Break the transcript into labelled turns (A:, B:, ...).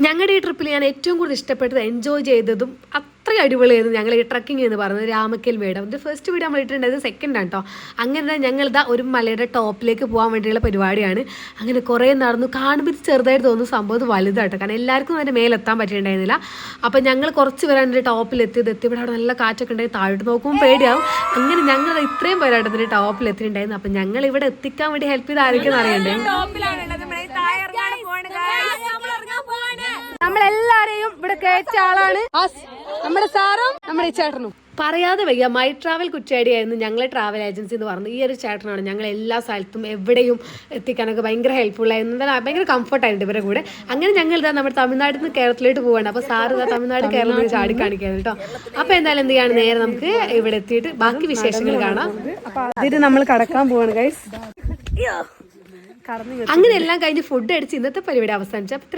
A: ഞങ്ങളുടെ ഈ ട്രിപ്പിൽ ഞാൻ ഏറ്റവും കൂടുതൽ ഇഷ്ടപ്പെട്ടത് എൻജോയ് ചെയ്തതും അത്രയും അടിപൊളിയായിരുന്നു ഞങ്ങൾ ഈ ട്രക്കിംഗ് എന്ന് പറയുന്നത് രാമക്കൽ മേട്. ഇത് ഫസ്റ്റ് വീഡിയോ നമ്മൾ ഇട്ടിട്ടുണ്ടായത് സെക്കൻഡാണ് കേട്ടോ. അങ്ങനെ ഞങ്ങളിതാ ഒരു മലയുടെ ടോപ്പിലേക്ക് പോകാൻ വേണ്ടിയുള്ള പരിപാടിയാണ്. അങ്ങനെ കുറേ നടന്നു. കാണുമ്പോൾ ഇത് ചെറുതായിട്ട് തോന്നുന്നു, സംഭവം വലുതാട്ടോ. കാരണം എല്ലാവർക്കും അതിൻ്റെ മേലെത്താൻ പറ്റിയിട്ടുണ്ടായിരുന്നില്ല. അപ്പം ഞങ്ങൾ കുറച്ച് പേരാണ് ടോപ്പിലെത്തിയത്. എത്തിയപ്പോൾ അവിടെ നല്ല കാറ്റൊക്കെ ഉണ്ടായി. താഴോട്ട് നോക്കുമ്പോൾ പേടിയാവും. അങ്ങനെ ഞങ്ങൾ ഇത്രയും പേരായിട്ട് അതിൻ്റെ ടോപ്പിലെത്തിയിട്ടുണ്ടായിരുന്നു. അപ്പം ഞങ്ങൾ ഇവിടെ എത്തിക്കാൻ വേണ്ടി ഹെൽപ്പ് ചെയ്ത് ആരൊക്കെയെന്ന് അറിയണ്ടേ. നമ്മളെല്ലാരെയും ഇവിടെ കയറ്റ ആളാണ് നമ്മുടെ സാറും നമ്മുടെ ഈ ചേട്ടനും. പറയാതെ വയ്യ, മൈ ട്രാവൽ കുറ്റ്യാടിയായിരുന്നു ഞങ്ങളെ ട്രാവൽ ഏജൻസി എന്ന് പറഞ്ഞു. ഈ ഒരു ചേട്ടനാണ് ഞങ്ങൾ എല്ലാ സ്ഥലത്തും എവിടെയും എത്തിക്കാനൊക്കെ ഭയങ്കര ഹെൽപ്ഫുൾ ആയിരുന്നു. എന്തായാലും ഭയങ്കര കംഫർട്ടായിട്ട് ഇവരെ കൂടെ. അങ്ങനെ ഞങ്ങൾ ഇതാ നമ്മുടെ തമിഴ്നാട്ടിൽ നിന്ന് കേരളത്തിലോട്ട് പോവാണ്. അപ്പോൾ സാറ് ഇതാ തമിഴ്നാട് കേരളത്തിൽ ചാടി കാണിക്കാണ് കേട്ടോ. അപ്പോൾ എന്തായാലും എന്ത് ചെയ്യാണ്, നേരെ നമുക്ക് ഇവിടെ എത്തിയിട്ട് ബാക്കി വിശേഷങ്ങൾ കാണാം. അതിന് നമ്മൾ കടക്കാൻ പോവാണ് ഗൈസ്. അങ്ങനെ എല്ലാം കഴിഞ്ഞ് ഫുഡ് അടിച്ച് ഇന്നത്തെ പരിപാടി അവസാനിച്ചു. അപ്പോൾ